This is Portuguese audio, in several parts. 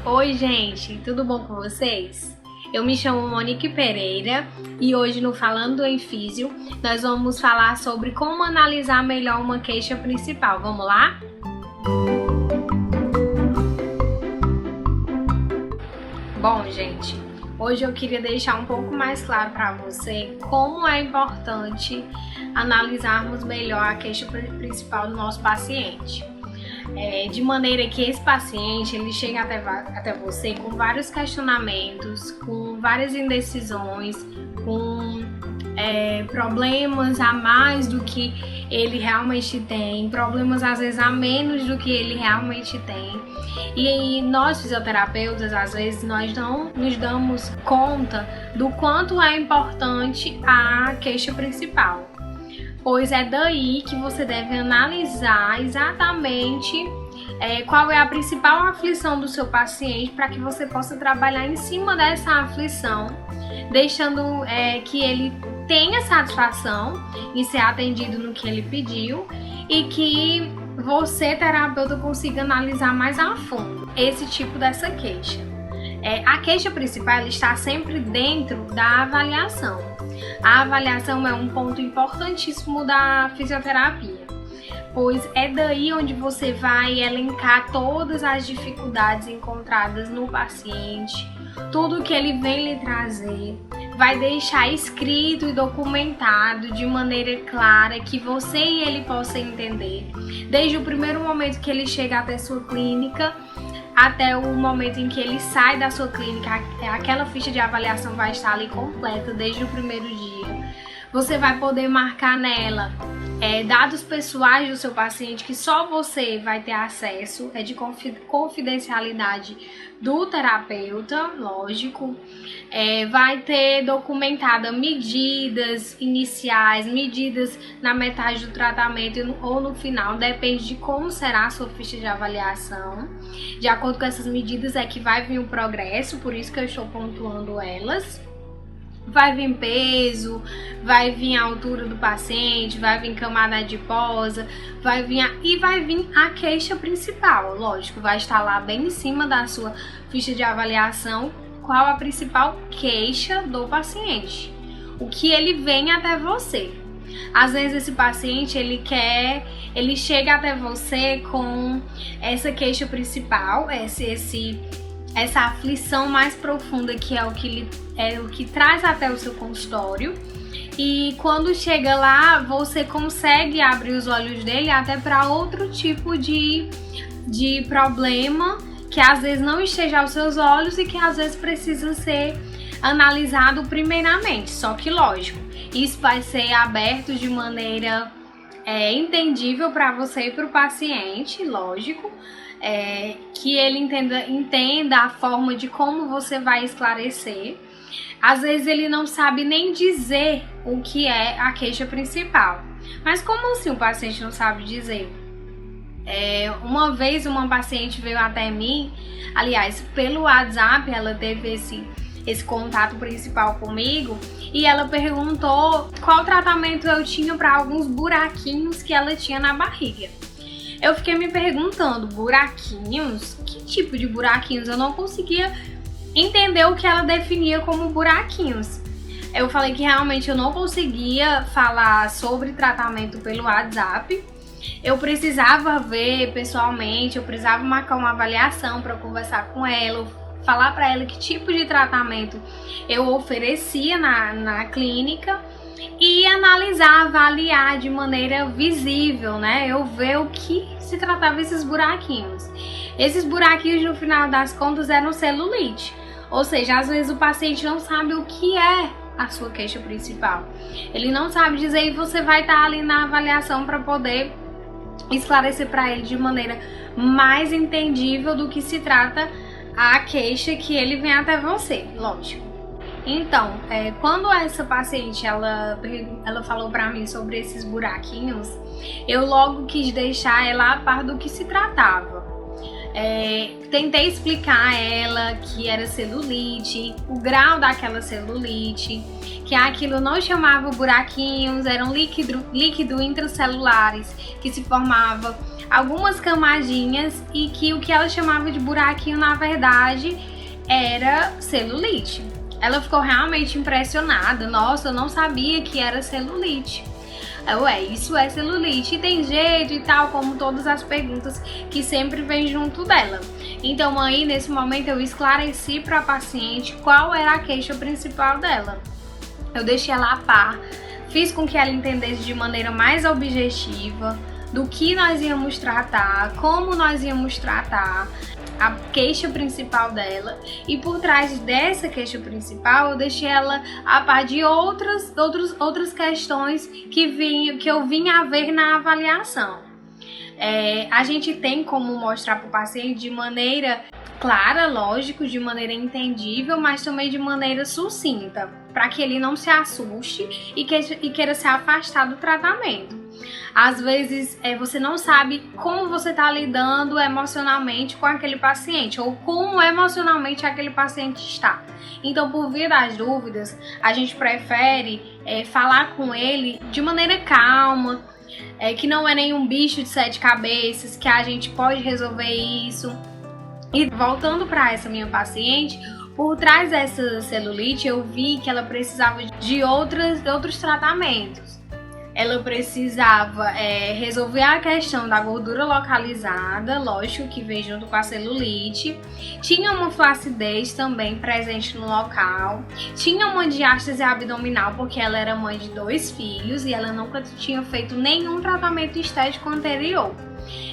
Oi gente, tudo bom com vocês? Eu me chamo Monique Pereira e hoje no Falando em Físio nós vamos falar sobre como analisar melhor uma queixa principal. Vamos lá? Bom gente, hoje eu queria deixar um pouco mais claro para você como é importante analisarmos melhor a queixa principal do nosso paciente. De maneira que esse paciente ele chega até você com vários questionamentos, com várias indecisões, com problemas a mais do que ele realmente tem, problemas às vezes a menos do que ele realmente tem. E nós fisioterapeutas, às vezes, nós não nos damos conta do quanto é importante a queixa principal. Pois é daí que você deve analisar exatamente qual é a principal aflição do seu paciente para que você possa trabalhar em cima dessa aflição, deixando que ele tenha satisfação em ser atendido no que ele pediu e que você, terapeuta, consiga analisar mais a fundo esse tipo dessa queixa. A queixa principal está sempre dentro da avaliação. A avaliação é um ponto importantíssimo da fisioterapia, pois é daí onde você vai elencar todas as dificuldades encontradas no paciente, tudo que ele vem lhe trazer, vai deixar escrito e documentado de maneira clara que você e ele possam entender, desde o primeiro momento que ele chega até sua clínica, até o momento em que ele sai da sua clínica. Aquela ficha de avaliação vai estar ali completa desde o primeiro dia. Você vai poder marcar nela dados pessoais do seu paciente que só você vai ter acesso, de confidencialidade do terapeuta, lógico. Vai ter documentada medidas iniciais, medidas na metade do tratamento ou no final, depende de como será a sua ficha de avaliação. De acordo com essas medidas é que vai vir o progresso, por isso que eu estou pontuando elas. Vai vir peso, vai vir a altura do paciente, vai vir camada adiposa, vai vir a queixa principal. Lógico, vai estar lá bem em cima da sua ficha de avaliação qual a principal queixa do paciente, o que ele vem até você. Às vezes esse paciente ele chega até você com essa queixa principal, essa aflição mais profunda que é o que traz até o seu consultório, e quando chega lá você consegue abrir os olhos dele até para outro tipo de problema que às vezes não esteja aos seus olhos e que às vezes precisa ser analisado primeiramente. Só que lógico, isso vai ser aberto de maneira entendível para você e para o paciente, lógico. Que ele entenda a forma de como você vai esclarecer. Às vezes ele não sabe nem dizer o que é a queixa principal. Mas como assim o paciente não sabe dizer? Uma vez uma paciente veio até mim, aliás, pelo WhatsApp, ela teve esse contato principal comigo e ela perguntou qual tratamento eu tinha para alguns buraquinhos que ela tinha na barriga. Eu fiquei me perguntando, buraquinhos? Que tipo de buraquinhos? Eu não conseguia entender o que ela definia como buraquinhos. Eu falei que realmente eu não conseguia falar sobre tratamento pelo WhatsApp. Eu precisava ver pessoalmente, eu precisava marcar uma avaliação para conversar com ela, falar para ela que tipo de tratamento eu oferecia na clínica e analisar, avaliar de maneira visível, né? Eu ver o que se tratava esses buraquinhos. Esses buraquinhos, no final das contas, eram celulite. Ou seja, às vezes o paciente não sabe o que é a sua queixa principal. Ele não sabe dizer e você vai estar ali na avaliação para poder esclarecer para ele de maneira mais entendível do que se trata a queixa que ele vem até você, lógico. Então, quando essa paciente ela falou pra mim sobre esses buraquinhos, eu logo quis deixar ela a par do que se tratava. Tentei explicar a ela que era celulite, o grau daquela celulite, que aquilo não chamava buraquinhos, eram líquido intracelulares, que se formava algumas camadinhas e que o que ela chamava de buraquinho, na verdade, era celulite. Ela ficou realmente impressionada. Nossa, eu não sabia que era celulite. Ué, isso é celulite, e tem jeito e tal, como todas as perguntas que sempre vem junto dela. Então aí, nesse momento, eu esclareci para a paciente qual era a queixa principal dela. Eu deixei ela a par, fiz com que ela entendesse de maneira mais objetiva do que nós íamos tratar, como nós íamos tratar a queixa principal dela, e por trás dessa queixa principal eu deixei ela a par de outras questões que eu vinha a ver na avaliação. A gente tem como mostrar para o paciente de maneira clara, lógico, de maneira entendível, mas também de maneira sucinta, para que ele não se assuste e queira se afastar do tratamento. Às vezes você não sabe como você está lidando emocionalmente com aquele paciente, ou como emocionalmente aquele paciente está. Então, por via das dúvidas, a gente prefere falar com ele de maneira calma, que não é nenhum bicho de 7 cabeças, que a gente pode resolver isso. E voltando para essa minha paciente, por trás dessa celulite eu vi que ela precisava de outros tratamentos. Ela precisava resolver a questão da gordura localizada, lógico que veio junto com a celulite. Tinha uma flacidez também presente no local. Tinha uma diástase abdominal, porque ela era mãe de 2 filhos e ela nunca tinha feito nenhum tratamento estético anterior.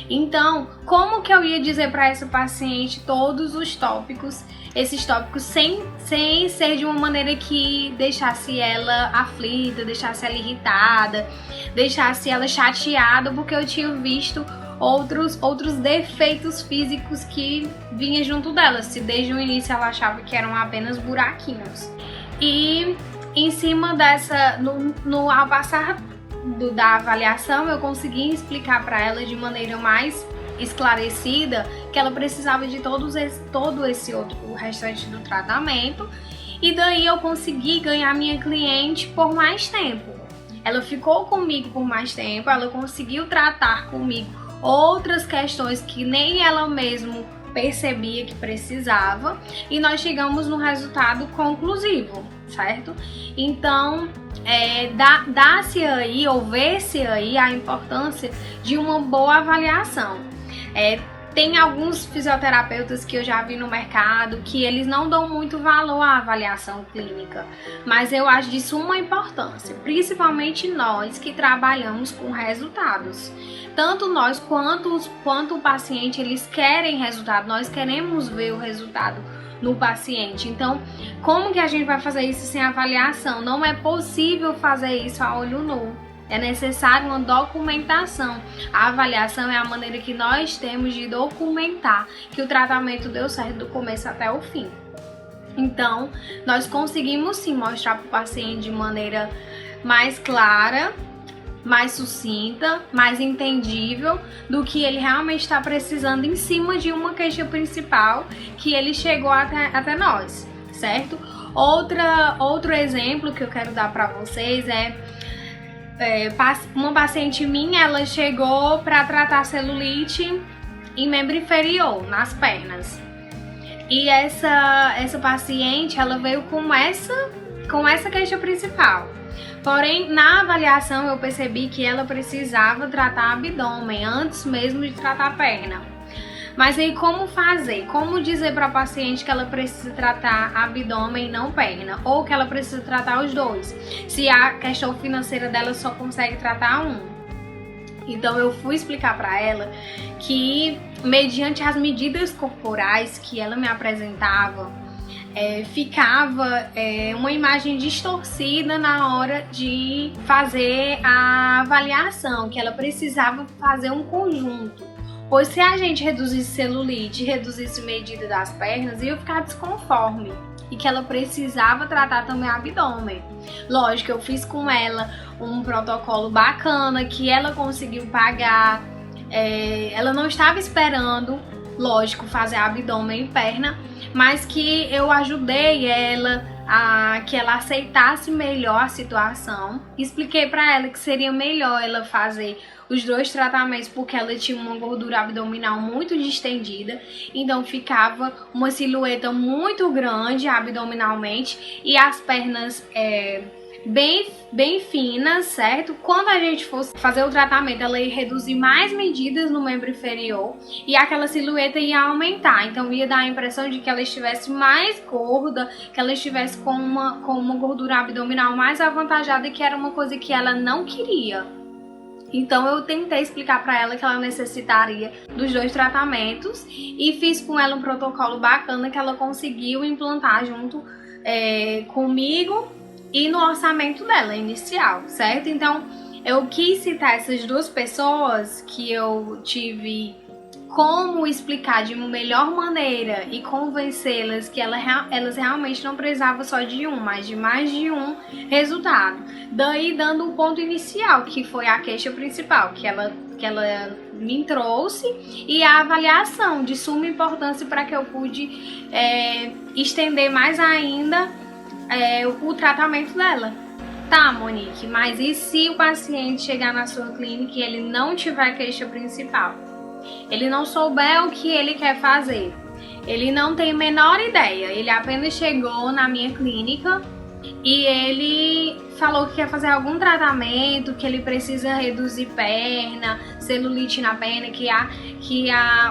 Então, como que eu ia dizer para essa paciente todos os tópicos, esses tópicos, sem ser de uma maneira que deixasse ela aflita, deixasse ela irritada, deixasse ela chateada, porque eu tinha visto outros defeitos físicos que vinham junto dela, se desde o início ela achava que eram apenas buraquinhos. E em cima dessa, ao passar da avaliação, eu consegui explicar para ela de maneira mais esclarecida que ela precisava de todo o restante do tratamento, e daí eu consegui ganhar minha cliente por mais tempo. Ela ficou comigo por mais tempo, ela conseguiu tratar comigo outras questões que nem ela mesma percebia que precisava, e nós chegamos no resultado conclusivo, certo? Então, dá-se aí, ou vê-se aí a importância de uma boa avaliação. Tem alguns fisioterapeutas que eu já vi no mercado que eles não dão muito valor à avaliação clínica, mas eu acho de suma importância, principalmente nós que trabalhamos com resultados. Tanto nós quanto o paciente, eles querem resultado, nós queremos ver o resultado no paciente. Então, como que a gente vai fazer isso sem avaliação? Não é possível fazer isso a olho nu. É necessário uma documentação. A avaliação é a maneira que nós temos de documentar que o tratamento deu certo do começo até o fim. Então, nós conseguimos sim mostrar para o paciente de maneira mais clara, mais sucinta, mais entendível do que ele realmente está precisando em cima de uma queixa principal que ele chegou até nós, certo? Outro exemplo que eu quero dar para vocês uma paciente minha, ela chegou para tratar celulite em membro inferior, nas pernas. E essa paciente, ela veio com essa queixa principal. Porém, na avaliação eu percebi que ela precisava tratar abdômen antes mesmo de tratar a perna. Mas aí como fazer? Como dizer para a paciente que ela precisa tratar abdômen e não perna? Ou que ela precisa tratar os dois, se a questão financeira dela só consegue tratar um? Então eu fui explicar para ela que, mediante as medidas corporais que ela me apresentava, ficava uma imagem distorcida na hora de fazer a avaliação, que ela precisava fazer um conjunto. Pois se a gente reduzisse celulite, reduzisse medida das pernas, ia ficar desconforme. E que ela precisava tratar também o abdômen. Lógico, eu fiz com ela um protocolo bacana, que ela conseguiu pagar. Ela não estava esperando lógico, fazer abdômen e perna, mas que eu ajudei ela a que ela aceitasse melhor a situação. Expliquei para ela que seria melhor ela fazer os 2 tratamentos porque ela tinha uma gordura abdominal muito distendida, então ficava uma silhueta muito grande abdominalmente e as pernas bem finas, certo? Quando a gente fosse fazer o tratamento, ela ia reduzir mais medidas no membro inferior e aquela silhueta ia aumentar, então ia dar a impressão de que ela estivesse mais gorda, que ela estivesse com uma gordura abdominal mais avantajada, que era uma coisa que ela não queria. Então eu tentei explicar para ela que ela necessitaria dos 2 tratamentos e fiz com ela um protocolo bacana que ela conseguiu implantar junto comigo e no orçamento dela inicial, certo? Então eu quis citar essas 2 pessoas que eu tive como explicar de uma melhor maneira e convencê-las que elas realmente não precisavam só de um, mas de mais de um resultado. Daí dando o ponto inicial, que foi a queixa principal, que ela me trouxe, e a avaliação de suma importância para que eu pude estender mais ainda o tratamento dela. Tá, Monique, mas e se o paciente chegar na sua clínica e ele não tiver queixa principal? Ele não souber o que ele quer fazer, ele não tem a menor ideia, ele apenas chegou na minha clínica e ele falou que quer fazer algum tratamento, que ele precisa reduzir perna, celulite na perna,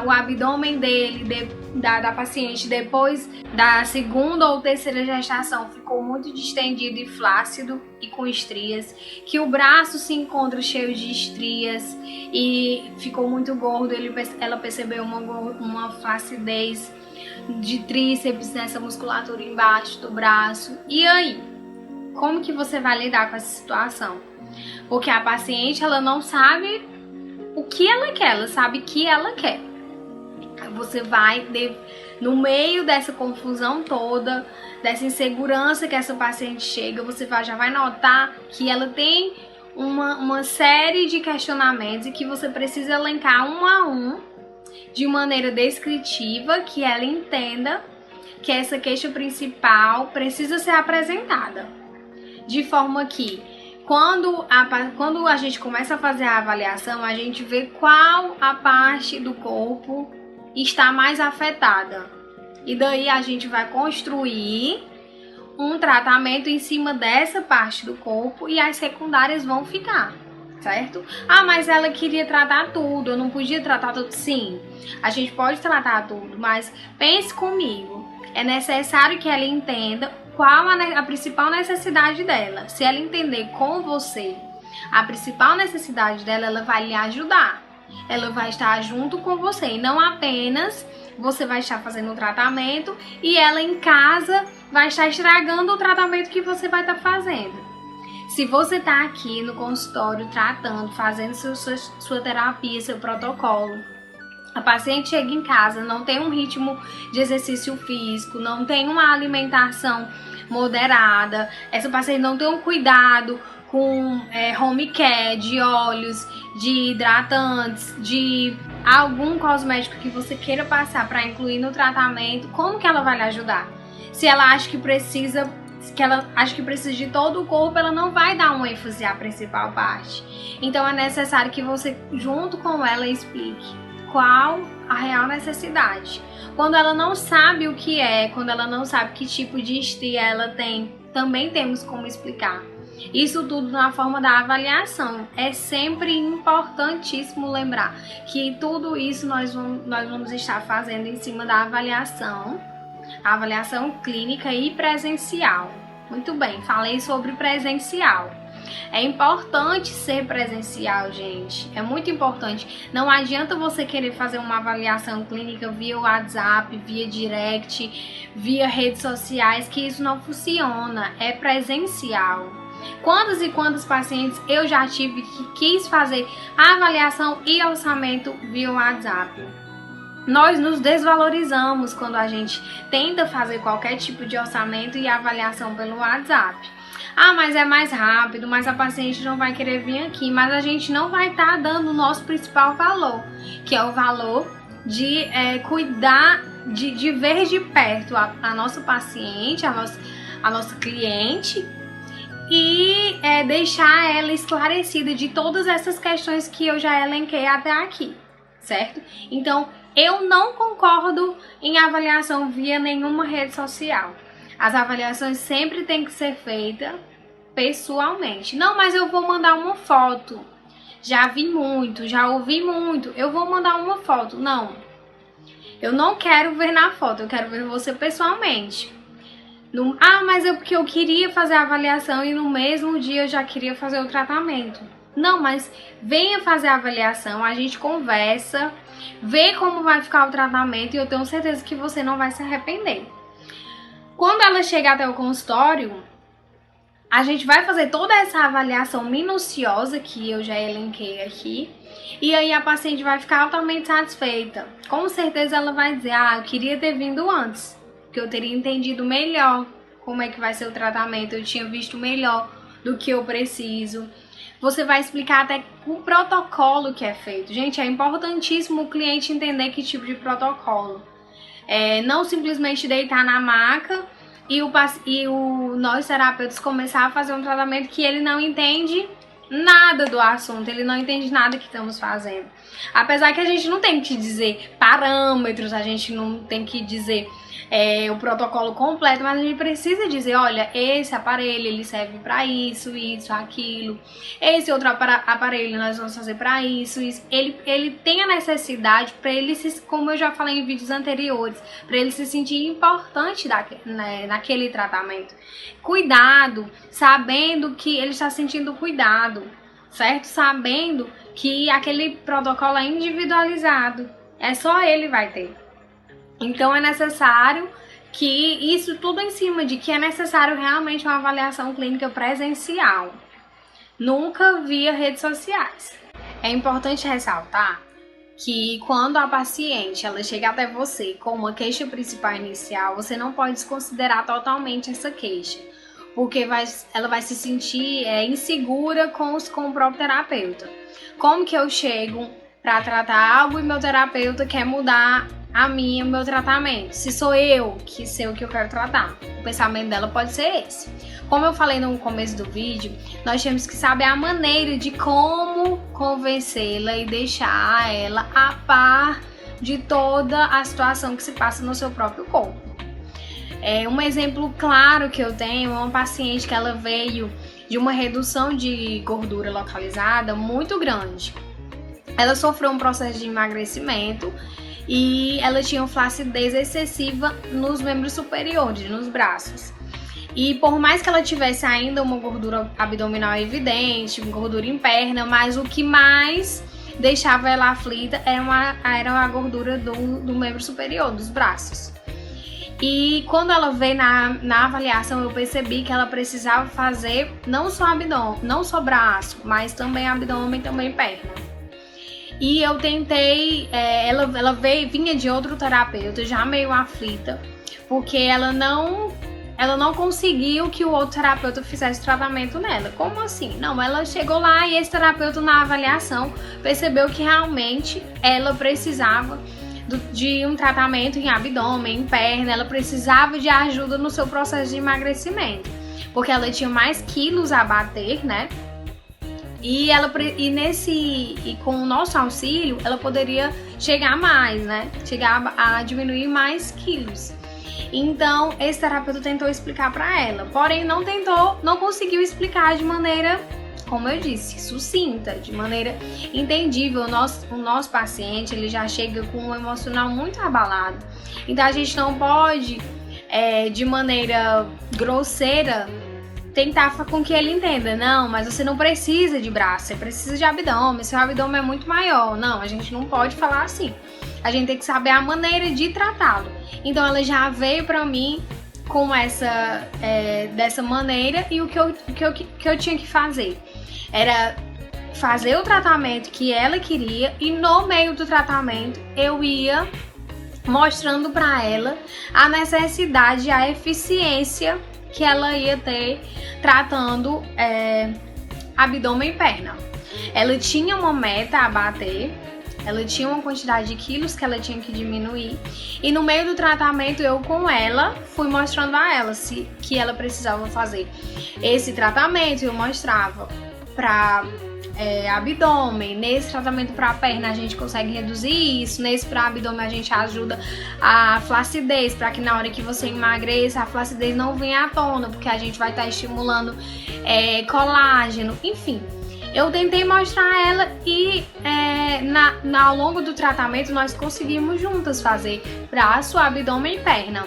o abdômen dele, da paciente, depois da 2ª ou 3ª gestação ficou muito distendido e flácido e com estrias, que o braço se encontra cheio de estrias e ficou muito gordo. Ela percebeu uma flacidez de tríceps nessa musculatura embaixo do braço. E aí? Como que você vai lidar com essa situação? Porque a paciente, ela não sabe o que ela quer, ela sabe que ela quer. Você vai, no meio dessa confusão toda, dessa insegurança que essa paciente chega, você já vai notar que ela tem uma série de questionamentos e que você precisa elencar um a um, de maneira descritiva, que ela entenda que essa queixa principal precisa ser apresentada. De forma que, quando a gente começa a fazer a avaliação, a gente vê qual a parte do corpo está mais afetada. E daí a gente vai construir um tratamento em cima dessa parte do corpo e as secundárias vão ficar, certo? Ah, mas ela queria tratar tudo, eu não podia tratar tudo. Sim, a gente pode tratar tudo, mas pense comigo. É necessário que ela entenda qual a principal necessidade dela. Se ela entender com você a principal necessidade dela, ela vai lhe ajudar. Ela vai estar junto com você e não apenas você vai estar fazendo o tratamento e ela em casa vai estar estragando o tratamento que você vai estar fazendo. Se você está aqui no consultório tratando, fazendo sua terapia, seu protocolo, a paciente chega em casa, não tem um ritmo de exercício físico, não tem uma alimentação moderada, essa paciente não tem um cuidado com home care, de óleos, de hidratantes, de algum cosmético que você queira passar para incluir no tratamento, como que ela vai lhe ajudar? Se ela acha que precisa de todo o corpo, ela não vai dar um ênfase à principal parte. Então é necessário que você, junto com ela, explique qual a real necessidade. Quando ela não sabe o que é, quando ela não sabe que tipo de estria ela tem, também temos como explicar. Isso tudo na forma da avaliação. É sempre importantíssimo lembrar que tudo isso nós vamos estar fazendo em cima da avaliação, a avaliação clínica e presencial. Muito bem, falei sobre presencial. É importante ser presencial, gente. É muito importante. Não adianta você querer fazer uma avaliação clínica via WhatsApp, via direct, via redes sociais, que isso não funciona. É presencial. Quantos e quantos pacientes eu já tive que quis fazer a avaliação e orçamento via WhatsApp? Nós nos desvalorizamos quando a gente tenta fazer qualquer tipo de orçamento e avaliação pelo WhatsApp. Ah, mas é mais rápido, mas a paciente não vai querer vir aqui, mas a gente não vai estar dando o nosso principal valor, que é o valor de cuidar, de ver de perto a nossa paciente, a nossa cliente e deixar ela esclarecida de todas essas questões que eu já elenquei até aqui, certo? Então, eu não concordo em avaliação via nenhuma rede social. As avaliações sempre têm que ser feitas pessoalmente. Não, mas eu vou mandar uma foto. Já vi muito, já ouvi muito. Eu vou mandar uma foto. Não. Eu não quero ver na foto, eu quero ver você pessoalmente. Mas porque eu queria fazer a avaliação e no mesmo dia eu já queria fazer o tratamento. Não, mas venha fazer a avaliação, a gente conversa, vê como vai ficar o tratamento e eu tenho certeza que você não vai se arrepender. Quando ela chega até o consultório, a gente vai fazer toda essa avaliação minuciosa que eu já elenquei aqui. E aí a paciente vai ficar altamente satisfeita. Com certeza ela vai dizer, eu queria ter vindo antes, porque eu teria entendido melhor como é que vai ser o tratamento, eu tinha visto melhor do que eu preciso. Você vai explicar até o protocolo que é feito. Gente, é importantíssimo o cliente entender que tipo de protocolo. Não simplesmente deitar na maca e nós terapeutas começar a fazer um tratamento que ele não entende nada do assunto, ele não entende nada que estamos fazendo. Apesar que a gente não tem que dizer parâmetros, a gente não tem que dizer o protocolo completo, mas a gente precisa dizer, olha, esse aparelho ele serve para isso, aquilo, esse outro aparelho nós vamos fazer para isso. Ele tem a necessidade para ele como eu já falei em vídeos anteriores, para ele se sentir importante naquele tratamento. Cuidado, sabendo que ele está sentindo cuidado, certo? Sabendo que aquele protocolo é individualizado, só ele vai ter. Então é necessário que isso tudo em cima de que é necessário realmente uma avaliação clínica presencial, nunca via redes sociais. É importante ressaltar que quando a paciente ela chega até você com uma queixa principal inicial, você não pode desconsiderar totalmente essa queixa, porque ela vai se sentir insegura com o próprio terapeuta. Como que eu chego para tratar algo e meu terapeuta quer mudar o meu tratamento? Se sou eu que sei o que eu quero tratar, o pensamento dela pode ser esse. Como eu falei no começo do vídeo, nós temos que saber a maneira de como convencê-la e deixar ela a par de toda a situação que se passa no seu próprio corpo. Um exemplo claro que eu tenho é uma paciente que ela veio de uma redução de gordura localizada muito grande. Ela sofreu um processo de emagrecimento e ela tinha uma flacidez excessiva nos membros superiores, nos braços. E por mais que ela tivesse ainda uma gordura abdominal evidente, gordura em perna, mas o que mais deixava ela aflita era a gordura do membro superior, dos braços. E quando ela veio na avaliação, eu percebi que ela precisava fazer não só abdômen, não só braço, mas também abdômen e também perna. E eu tentei, ela vinha de outro terapeuta, já meio aflita, porque ela não conseguiu que o outro terapeuta fizesse tratamento nela. Como assim? Não, ela chegou lá e esse terapeuta na avaliação percebeu que realmente ela precisava de um tratamento em abdômen, em perna, ela precisava de ajuda no seu processo de emagrecimento, porque ela tinha mais quilos a bater, né? E com o nosso auxílio, ela poderia chegar mais, né? Chegar a diminuir mais quilos. Então, esse terapeuta tentou explicar para ela, porém não conseguiu explicar de maneira, como eu disse, sucinta, de maneira entendível. O nosso paciente, ele já chega com um emocional muito abalado. Então, a gente não pode, de maneira grosseira, tentar com que ele entenda, não, mas você não precisa de braço, você precisa de abdômen, seu abdômen é muito maior. Não, a gente não pode falar assim. A gente tem que saber a maneira de tratá-lo. Então ela já veio pra mim com dessa maneira, e o que eu tinha que fazer era fazer o tratamento que ela queria, e no meio do tratamento eu ia mostrando pra ela a necessidade e a eficiência que ela ia ter tratando abdômen e perna. Ela tinha uma meta a bater, ela tinha uma quantidade de quilos que ela tinha que diminuir. E no meio do tratamento, eu com ela, fui mostrando a ela que ela precisava fazer esse tratamento. Eu mostrava para abdômen, nesse tratamento para perna a gente consegue reduzir isso, nesse para abdômen a gente ajuda a flacidez, para que na hora que você emagreça a flacidez não venha à tona, porque a gente vai estar estimulando colágeno, enfim. Eu tentei mostrar a ela e ao longo do tratamento nós conseguimos juntas fazer braço, abdômen e perna.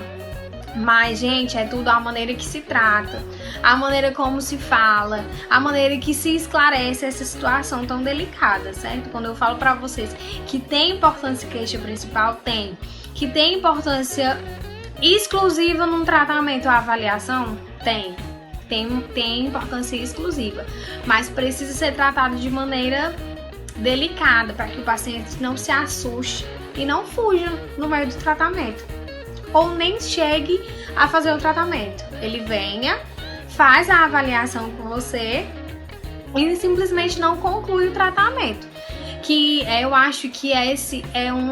Mas, gente, é tudo a maneira que se trata, a maneira como se fala, a maneira que se esclarece essa situação tão delicada, certo? Quando eu falo pra vocês que tem importância queixa principal, tem. Que tem importância exclusiva num tratamento ou avaliação, tem. Tem importância exclusiva, mas precisa ser tratado de maneira delicada para que o paciente não se assuste e não fuja no meio do tratamento, ou nem chegue a fazer o tratamento. Ele venha, faz a avaliação com você e simplesmente não conclui o tratamento, que eu acho que esse é um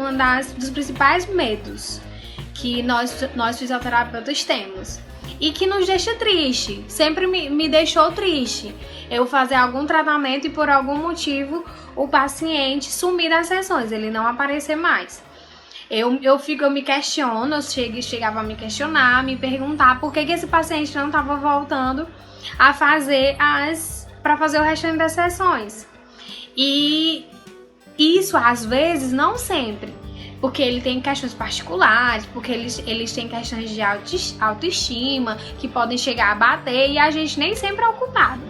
dos principais medos que nós fisioterapeutas temos. E que nos deixa triste, sempre me deixou triste eu fazer algum tratamento e por algum motivo o paciente sumir das sessões, ele não aparecer mais. Eu me questiono, eu chegava a me questionar, me perguntar por que esse paciente não estava voltando a fazer para fazer o restante das sessões. E isso às vezes, não sempre, porque ele tem questões particulares, porque eles têm questões de autoestima, que podem chegar a bater, e a gente nem sempre é o culpado.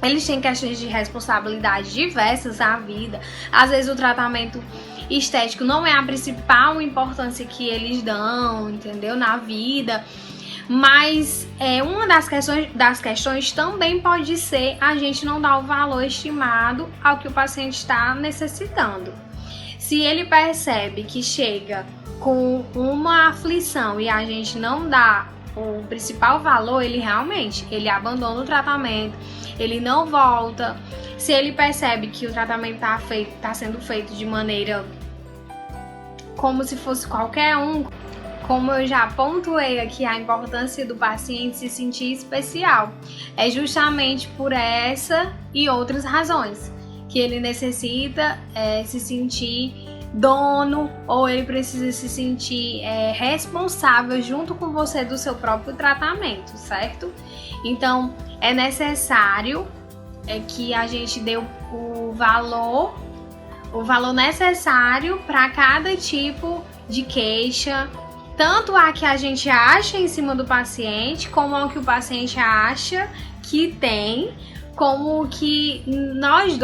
Eles têm questões de responsabilidade diversas na vida. Às vezes o tratamento estético não é a principal importância que eles dão, entendeu? Na vida. Mas uma das questões também pode ser a gente não dar o valor estimado ao que o paciente está necessitando. Se ele percebe que chega com uma aflição e a gente não dá o principal valor, ele abandona o tratamento, ele não volta. Se ele percebe que o tratamento está sendo feito de maneira como se fosse qualquer um, como eu já pontuei aqui, a importância do paciente se sentir especial, é justamente por essa e outras razões que ele necessita se sentir dono, ou ele precisa se sentir responsável junto com você do seu próprio tratamento, certo? Então é necessário que a gente dê o valor necessário para cada tipo de queixa, tanto a que a gente acha em cima do paciente, como a que o paciente acha que tem, como o que nós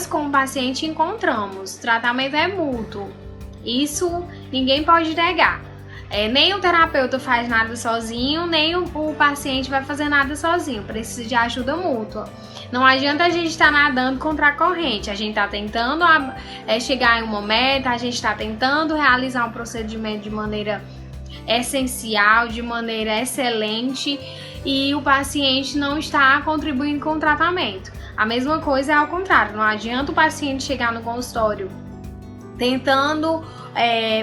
como paciente encontramos. O tratamento é mútuo, isso ninguém pode negar. Nem o terapeuta faz nada sozinho, nem o paciente vai fazer nada sozinho, precisa de ajuda mútua. Não adianta a gente estar nadando contra a corrente, a gente está tentando chegar em uma meta, a gente está tentando realizar um procedimento de maneira essencial, de maneira excelente, e o paciente não está contribuindo com o tratamento. A mesma coisa é ao contrário, não adianta o paciente chegar no consultório tentando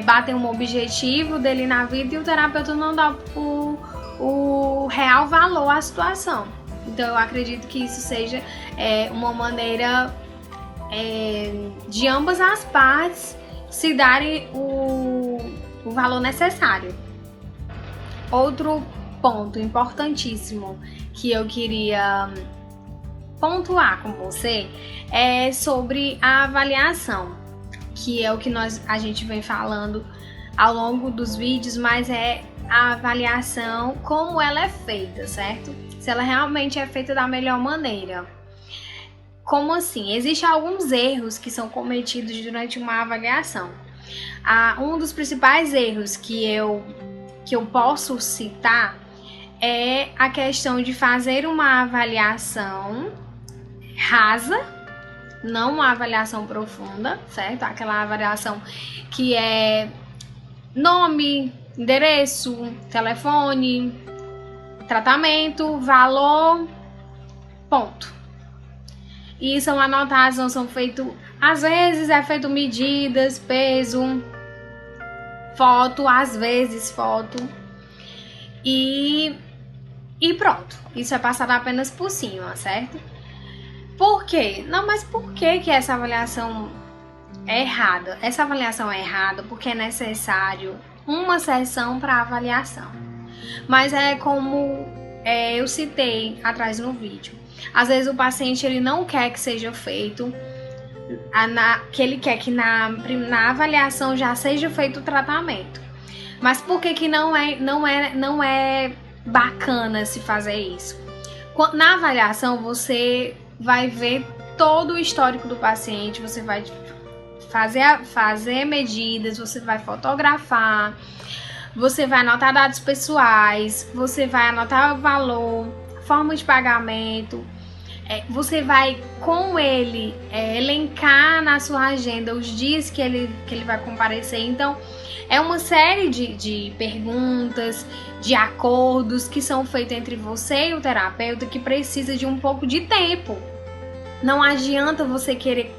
bater um objetivo dele na vida e o terapeuta não dá o real valor à situação. Então eu acredito que isso seja uma maneira de ambas as partes se darem o valor necessário. Outro ponto importantíssimo que eu queria pontuar com você é sobre a avaliação, que é o que a gente vem falando ao longo dos vídeos, mas é a avaliação, como ela é feita, certo? Se ela realmente é feita da melhor maneira. Como assim? Existem alguns erros que são cometidos durante uma avaliação. Um dos principais erros que eu posso citar é a questão de fazer uma avaliação rasa, não uma avaliação profunda, certo? Aquela avaliação que é nome, endereço, telefone, tratamento, valor, ponto. e são anotados, não são feitos. Às vezes é feito medidas, peso, foto, às vezes foto. E pronto. Isso é passado apenas por cima, certo? Por quê? Não, mas por que essa avaliação é errada? Essa avaliação é errada porque é necessário uma sessão para avaliação. Mas é como eu citei atrás no vídeo. Às vezes o paciente ele não quer que seja feito, que ele quer que na avaliação já seja feito o tratamento. Mas por que não é bacana se fazer isso? Na avaliação você vai ver todo o histórico do paciente, você vai fazer medidas, você vai fotografar, você vai anotar dados pessoais, você vai anotar o valor, forma de pagamento, você vai com ele elencar na sua agenda os dias que ele vai comparecer. Então é uma série de perguntas, de acordos que são feitos entre você e o terapeuta que precisa de um pouco de tempo. Não adianta você querer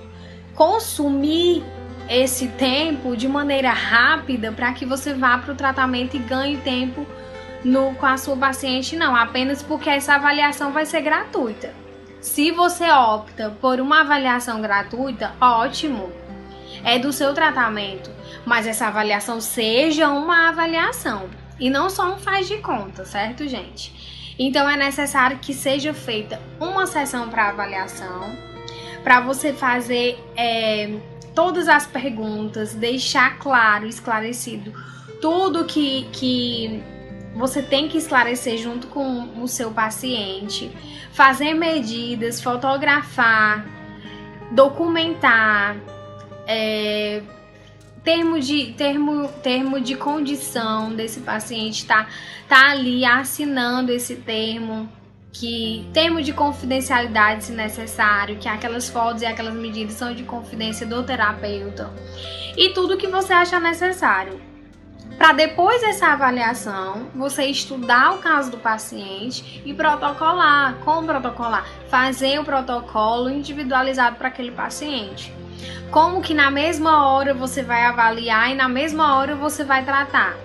consumir esse tempo de maneira rápida para que você vá para o tratamento e ganhe tempo com a sua paciente, não, apenas porque essa avaliação vai ser gratuita. Se você opta por uma avaliação gratuita, ótimo, é do seu tratamento, mas essa avaliação seja uma avaliação e não só um faz de conta, certo, gente? Então é necessário que seja feita uma sessão para avaliação, para você fazer todas as perguntas, deixar claro, esclarecido tudo que você tem que esclarecer junto com o seu paciente, fazer medidas, fotografar, documentar, termo de condição desse paciente, tá ali assinando esse termo de confidencialidade se necessário, que aquelas fotos e aquelas medidas são de confidência do terapeuta e tudo que você achar necessário. Para depois dessa avaliação, você estudar o caso do paciente e protocolar. Como protocolar? Fazer o protocolo individualizado para aquele paciente. Como que na mesma hora você vai avaliar e na mesma hora você vai tratar.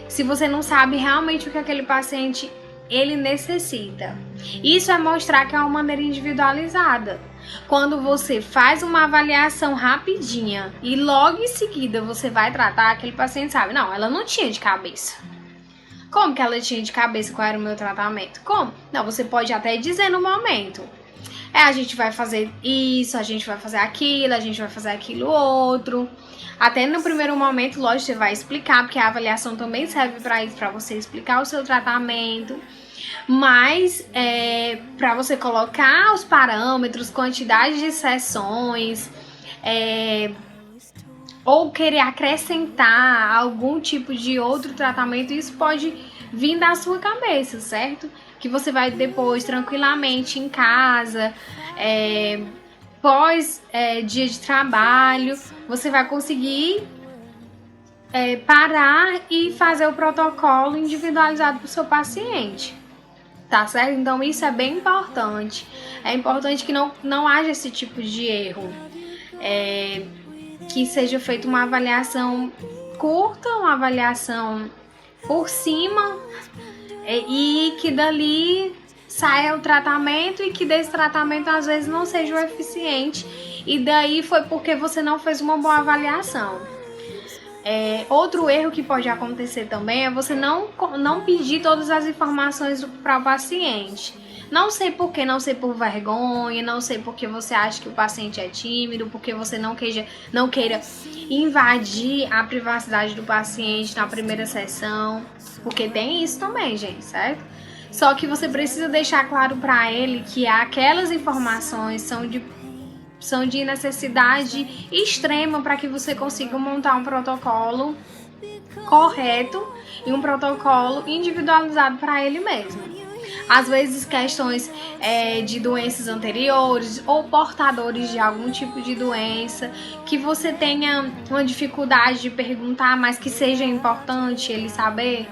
Se você não sabe realmente o que aquele paciente ele necessita. Isso é mostrar que é uma maneira individualizada. Quando você faz uma avaliação rapidinha e logo em seguida você vai tratar, aquele paciente sabe, não, ela não tinha de cabeça. Como que ela tinha de cabeça qual era o meu tratamento? Como? Não, você pode até dizer no momento. A gente vai fazer isso, a gente vai fazer aquilo, a gente vai fazer aquilo outro. Até no primeiro momento, lógico, você vai explicar, porque a avaliação também serve para isso, para você explicar o seu tratamento. Mas para você colocar os parâmetros, quantidade de sessões, ou querer acrescentar algum tipo de outro tratamento, isso pode vir da sua cabeça, certo? Que você vai depois tranquilamente em casa, pós dia de trabalho, você vai conseguir parar e fazer o protocolo individualizado para o seu paciente. Tá certo? Então isso é bem importante. É importante que não haja esse tipo de erro. Que seja feita uma avaliação curta, uma avaliação por cima, e que dali saia o tratamento e que desse tratamento às vezes não seja o eficiente. E daí foi porque você não fez uma boa avaliação. Outro erro que pode acontecer também é você não pedir todas as informações para o paciente. Não sei por quê, não sei por vergonha, não sei porque você acha que o paciente é tímido, porque você não queira invadir a privacidade do paciente na primeira sessão, porque tem isso também, gente, certo? Só que você precisa deixar claro para ele que aquelas informações são de necessidade extrema para que você consiga montar um protocolo correto e um protocolo individualizado para ele mesmo. Às vezes questões de doenças anteriores ou portadores de algum tipo de doença que você tenha uma dificuldade de perguntar, mas que seja importante ele saber,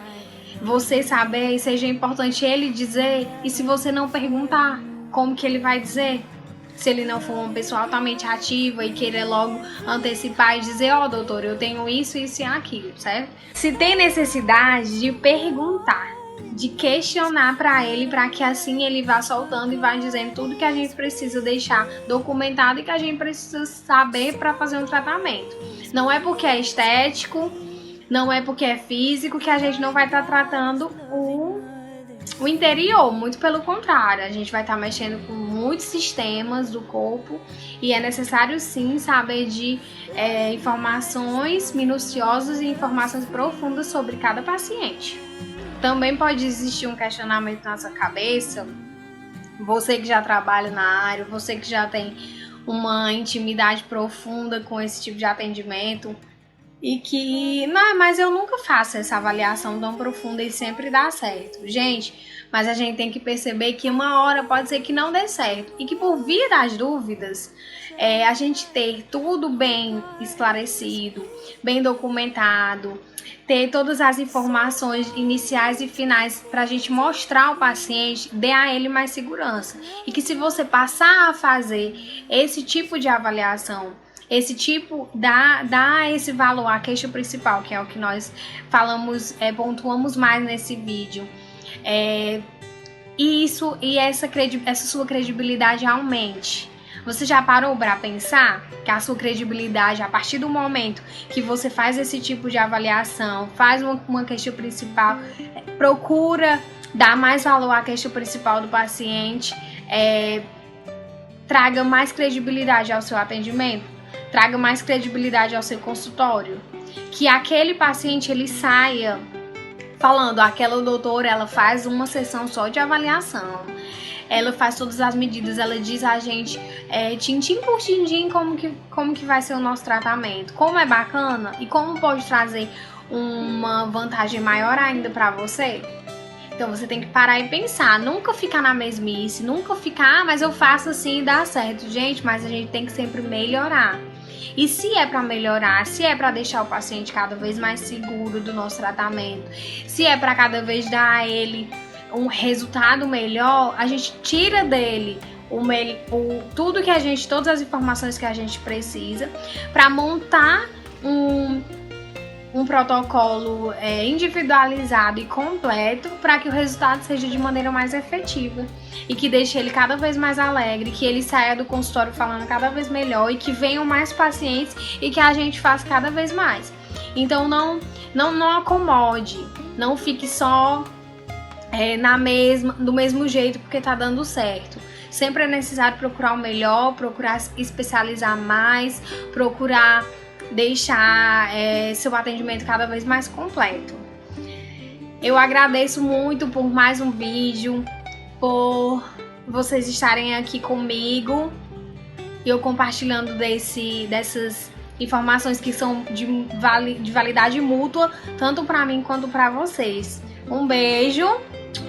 você saber, e seja importante ele dizer. E se você não perguntar, como que ele vai dizer? Se ele não for uma pessoa altamente ativa e queira logo antecipar e dizer, ó, doutor, eu tenho isso, isso e aquilo, certo? Se tem necessidade de perguntar, de questionar para ele, para que assim ele vá soltando e vá dizendo tudo que a gente precisa deixar documentado e que a gente precisa saber para fazer um tratamento. Não é porque é estético, não é porque é físico que a gente não vai estar tratando o interior, muito pelo contrário, a gente vai estar mexendo com muitos sistemas do corpo e é necessário sim saber de informações minuciosas e informações profundas sobre cada paciente. Também pode existir um questionamento na sua cabeça, você que já trabalha na área, você que já tem uma intimidade profunda com esse tipo de atendimento e que, não, mas eu nunca faço essa avaliação tão profunda e sempre dá certo. Gente, mas a gente tem que perceber que uma hora pode ser que não dê certo e que por via das dúvidas, a gente ter tudo bem esclarecido, bem documentado, ter todas as informações iniciais e finais para a gente mostrar ao paciente, dê a ele mais segurança. E que se você passar a fazer esse tipo de avaliação, esse tipo, dá esse valor à queixa principal, que é o que nós falamos, pontuamos mais nesse vídeo, e essa sua credibilidade aumente. Você já parou para pensar que a sua credibilidade, a partir do momento que você faz esse tipo de avaliação, faz uma queixa principal, procura dar mais valor à queixa principal do paciente, traga mais credibilidade ao seu atendimento, traga mais credibilidade ao seu consultório, que aquele paciente ele saia falando, aquela doutora, ela faz uma sessão só de avaliação, ela faz todas as medidas, ela diz a gente tintim por tintim como que vai ser o nosso tratamento, como é bacana e como pode trazer uma vantagem maior ainda para você. Então você tem que parar e pensar, nunca ficar na mesmice, nunca ficar, mas eu faço assim e dá certo. Gente, mas a gente tem que sempre melhorar. E se é para melhorar, se é para deixar o paciente cada vez mais seguro do nosso tratamento, se é para cada vez dar a ele um resultado melhor, a gente tira dele todas as informações que a gente precisa para montar um protocolo individualizado e completo para que o resultado seja de maneira mais efetiva e que deixe ele cada vez mais alegre, que ele saia do consultório falando cada vez melhor e que venham mais pacientes e que a gente faça cada vez mais. Então não acomode, não fique só do mesmo jeito porque tá dando certo. Sempre é necessário procurar o melhor, procurar especializar mais, procurar deixar seu atendimento cada vez mais completo. Eu agradeço muito por mais um vídeo, por vocês estarem aqui comigo e eu compartilhando dessas informações que são de validade mútua, tanto para mim quanto para vocês. Um beijo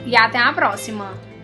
e até a próxima!